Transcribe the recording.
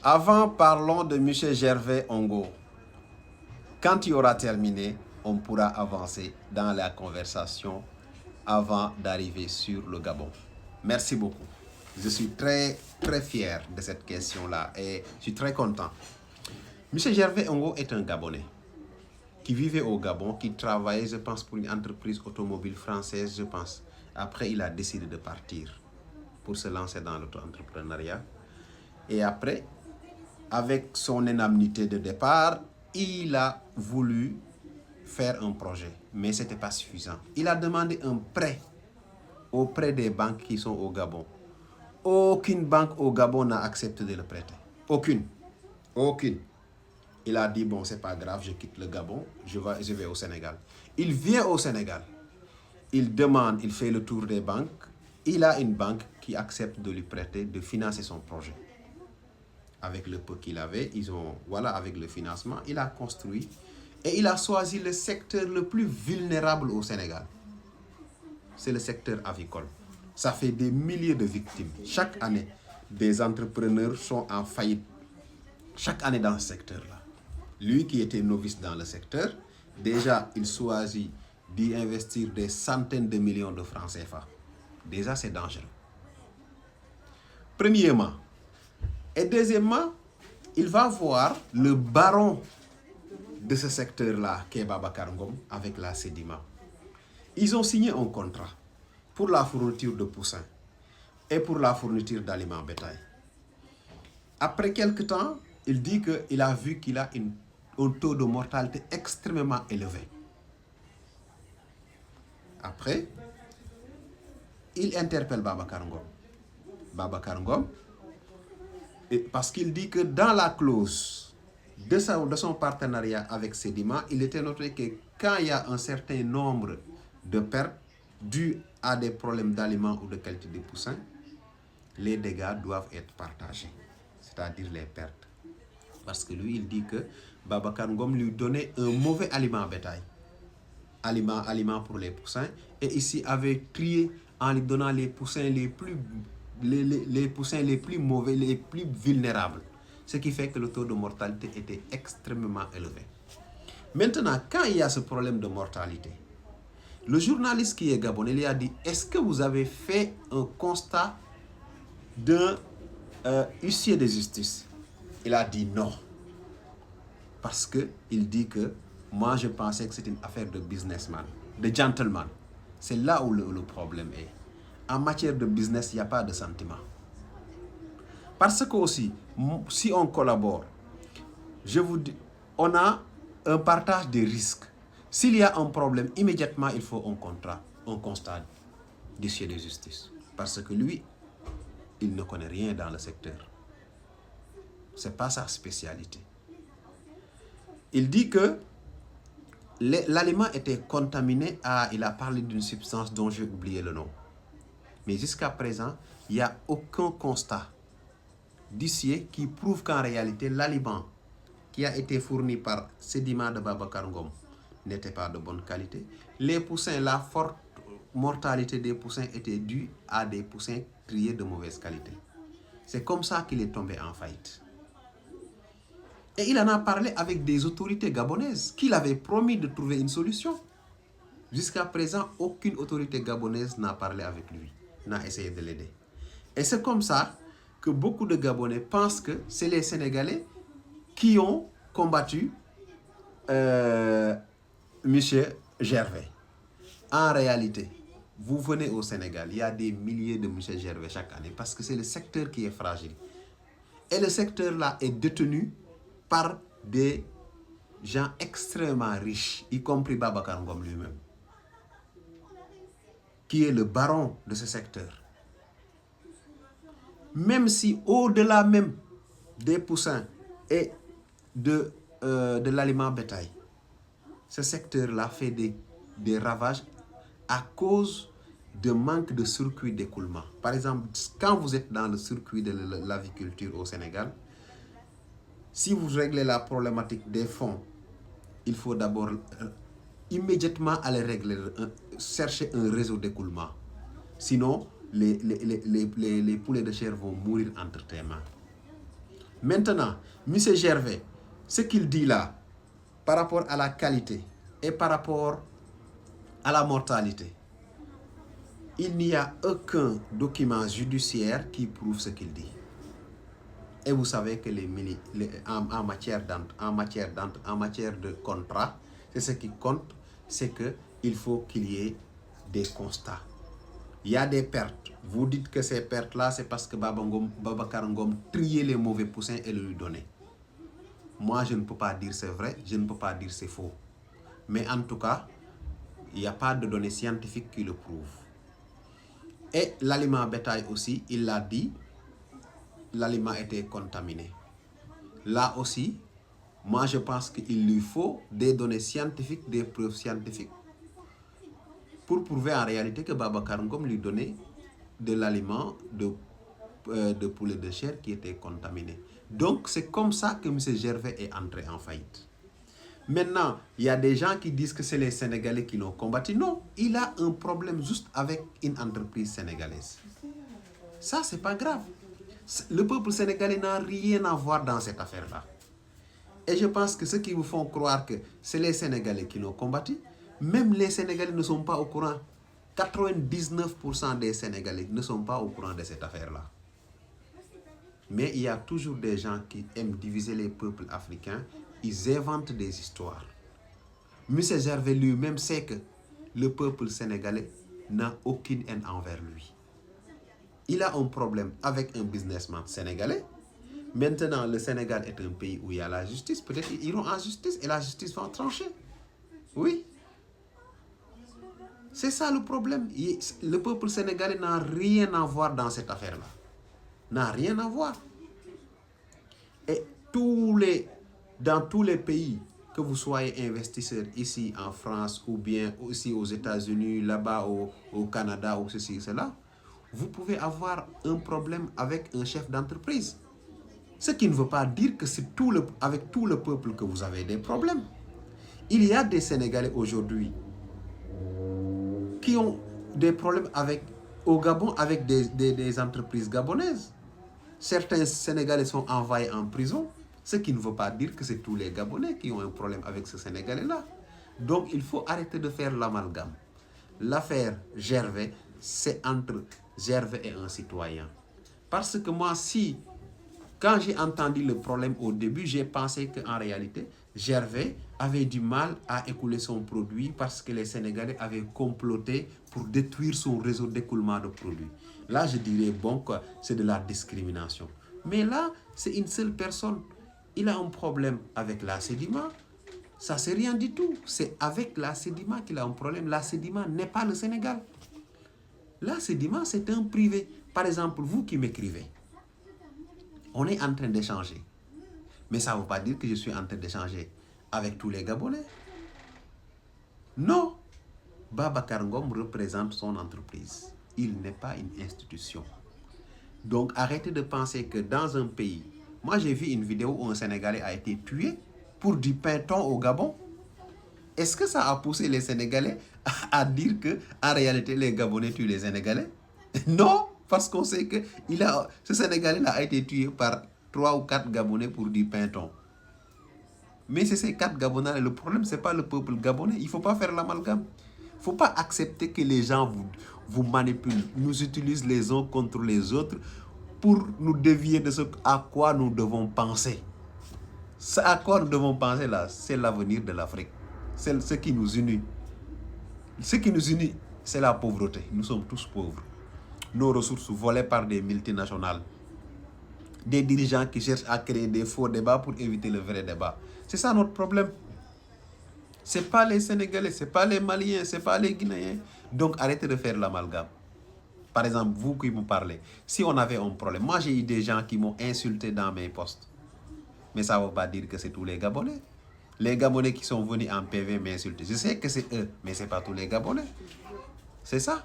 Avant, parlons de M. Gervais Ongo. Quand tu auras terminé, on pourra avancer dans la conversation avant d'arriver sur le Gabon. Merci beaucoup. Je suis très fier de cette question-là et je suis très content. M. Gervais Ongo est un Gabonais qui vivait au Gabon, qui travaillait, je pense, pour une entreprise automobile française, je pense. Après, il a décidé de partir pour se lancer dans l'auto-entrepreneuriat. Et après, avec son indemnité de départ, il a voulu faire un projet, mais ce n'était pas suffisant. Il a demandé un prêt auprès des banques qui sont au Gabon. Aucune banque au Gabon n'a accepté de le prêter. Aucune. Il a dit, bon, c'est pas grave, je quitte le Gabon, je vais au Sénégal. Il vient au Sénégal. Il demande, il fait le tour des banques. Il a une banque qui accepte de lui prêter, de financer son projet. Avec le peu qu'il avait, avec le financement, il a construit et il a choisi le secteur le plus vulnérable au Sénégal. C'est le secteur avicole. Ça fait des milliers de victimes. Chaque année, des entrepreneurs sont en faillite. Chaque année dans ce secteur-là. Lui qui était novice dans le secteur, déjà, il choisit d'y investir des centaines de millions de francs CFA. Déjà, c'est dangereux. Premièrement. Et deuxièmement, il va voir le baron de ce secteur-là, qui est Babacar Ngom, avec la Sedima. Ils ont signé un contrat pour la fourniture de poussins et pour la fourniture d'aliments bétail. Après quelque temps, il dit qu'il a vu qu'il a un taux de mortalité extrêmement élevé. Après, il interpelle Babacar Ngom. Babacar Ngom, parce qu'il dit que dans la clause de son partenariat avec Sedima, il était noté que quand il y a un certain nombre de pertes dues à des problèmes d'aliments ou de qualité des poussins, les dégâts doivent être partagés, c'est-à-dire les pertes. Parce que lui, il dit que Babacar Ngom lui donnait un mauvais aliment bétail, aliment pour les poussins, et ici avait trié en lui donnant les poussins les plus mauvais, les plus vulnérables. Ce qui fait que le taux de mortalité était extrêmement élevé. Maintenant, quand il y a ce problème de mortalité, le journaliste qui est gabonais lui a dit, est-ce que vous avez fait un constat d'un huissier de justice? Il a dit non. Parce qu'il dit que moi je pensais que c'était une affaire de businessman, de gentleman. C'est là où le problème est. En matière de business, il n'y a pas de sentiment. Parce que aussi, si on collabore, je vous dis, on a un partage des risques. S'il y a un problème, immédiatement, il faut un constat d'huissier de justice. Parce que lui, il ne connaît rien dans le secteur. Ce n'est pas sa spécialité. Il dit que l'aliment était contaminé il a parlé d'une substance dont j'ai oublié le nom. Mais jusqu'à présent, il n'y a aucun constat d'huissier qui prouve qu'en réalité, l'aliment qui a été fourni par Sedima de Babacar Ngom n'était pas de bonne qualité. Les poussins, la forte mortalité des poussins était due à des poussins triés de mauvaise qualité. C'est comme ça qu'il est tombé en faillite. Et il en a parlé avec des autorités gabonaises qu'il avait promis de trouver une solution. Jusqu'à présent, aucune autorité gabonaise n'a parlé avec lui, n'a essayé de l'aider. Et c'est comme ça que beaucoup de Gabonais pensent que c'est les Sénégalais qui ont combattu M. Gervais. En réalité, vous venez au Sénégal, il y a des milliers de M. Gervais chaque année parce que c'est le secteur qui est fragile. Et le secteur-là est détenu par des gens extrêmement riches, y compris Babacar Ngom lui-même, qui est le baron de ce secteur. Même si au-delà même des poussins et de l'aliment bétail, ce secteur-là fait des ravages à cause de manque de circuit d'écoulement. Par exemple, quand vous êtes dans le circuit de l'aviculture au Sénégal, si vous réglez la problématique des fonds, il faut d'abord immédiatement aller chercher un réseau d'écoulement. Sinon, les poulets de chair vont mourir entre tes mains. Maintenant, M. Gervais, ce qu'il dit là, par rapport à la qualité et par rapport à la mortalité, il n'y a aucun document judiciaire qui prouve ce qu'il dit. Et vous savez que en matière de contrat, c'est ce qui compte, c'est qu'il faut qu'il y ait des constats. Il y a des pertes. Vous dites que ces pertes-là, c'est parce que Babacar Ngom triait les mauvais poussins et le lui donnait. Moi, je ne peux pas dire c'est vrai, je ne peux pas dire c'est faux. Mais en tout cas, il n'y a pas de données scientifiques qui le prouvent. Et l'aliment bétail aussi, il l'a dit, l'aliment était contaminé. Là aussi, moi je pense qu'il lui faut des données scientifiques, des preuves scientifiques pour prouver en réalité que Babacar Ngom lui donnait de l'aliment de poulet de chair qui était contaminé. Donc c'est comme ça que M. Gervais est entré en faillite. Maintenant, il y a des gens qui disent que c'est les Sénégalais qui l'ont combattu. Non, il a un problème juste avec une entreprise sénégalaise. Ça, c'est pas grave. Le peuple sénégalais n'a rien à voir dans cette affaire-là. Et je pense que ceux qui vous font croire que c'est les Sénégalais qui l'ont combattu, même les Sénégalais ne sont pas au courant. 99% des Sénégalais ne sont pas au courant de cette affaire-là. Mais il y a toujours des gens qui aiment diviser les peuples africains. Ils inventent des histoires. M. Gervais lui-même sait que le peuple sénégalais n'a aucune haine envers lui. Il a un problème avec un businessman sénégalais. Maintenant, le Sénégal est un pays où il y a la justice. Peut-être qu'ils iront en justice et la justice va trancher. Oui. C'est ça le problème. Le peuple sénégalais n'a rien à voir dans cette affaire-là. N'a rien à voir. Et dans tous les pays, que vous soyez investisseur ici en France ou bien aussi aux États-Unis, là-bas au Canada ou ceci, cela, vous pouvez avoir un problème avec un chef d'entreprise. Ce qui ne veut pas dire que c'est avec tout le peuple que vous avez des problèmes. Il y a des Sénégalais aujourd'hui qui ont des problèmes au Gabon avec des entreprises gabonaises. Certains Sénégalais sont envoyés en prison, ce qui ne veut pas dire que c'est tous les Gabonais qui ont un problème avec ce Sénégalais-là. Donc il faut arrêter de faire l'amalgame. L'affaire Gervais, c'est entre Gervais et un citoyen. Parce que moi, quand j'ai entendu le problème au début, j'ai pensé qu'en réalité, Gervais avait du mal à écouler son produit parce que les Sénégalais avaient comploté pour détruire son réseau d'écoulement de produits. Là, je dirais, bon, c'est de la discrimination. Mais là, c'est une seule personne. Il a un problème avec la Sedima. Ça, c'est rien du tout. C'est avec la Sedima qu'il a un problème. La Sedima n'est pas le Sénégal. La Sedima, c'est un privé. Par exemple, vous qui m'écrivez, on est en train d'échanger. Mais ça ne veut pas dire que je suis en train d'échanger avec tous les Gabonais. Non. Babacar Ngom représente son entreprise. Il n'est pas une institution. Donc arrêtez de penser que dans un pays... Moi j'ai vu une vidéo où un Sénégalais a été tué pour du pain-thon au Gabon. Est-ce que ça a poussé les Sénégalais à dire qu'en réalité les Gabonais tuent les Sénégalais? Non, parce qu'on sait que ce Sénégalais-là a été tué par 3 ou 4 Gabonais pour du pain-thon. Mais c'est ces 4 Gabonais. Le problème, ce n'est pas le peuple gabonais. Il ne faut pas faire l'amalgame. Il ne faut pas accepter que les gens vous manipulent, nous utilisent les uns contre les autres pour nous dévier de ce à quoi nous devons penser. Ce à quoi nous devons penser là, c'est l'avenir de l'Afrique. C'est ce qui nous unit. Ce qui nous unit, c'est la pauvreté. Nous sommes tous pauvres. Nos ressources volées par des multinationales. Des dirigeants qui cherchent à créer des faux débats pour éviter le vrai débat. C'est ça notre problème. Ce n'est pas les Sénégalais, ce n'est pas les Maliens, ce n'est pas les Guinéens. Donc arrêtez de faire l'amalgame. Par exemple, vous qui me parlez, si on avait un problème, moi j'ai eu des gens qui m'ont insulté dans mes posts. Mais ça ne veut pas dire que c'est tous les Gabonais. Les Gabonais qui sont venus en PV m'insulter. Je sais que c'est eux, mais ce n'est pas tous les Gabonais. C'est ça.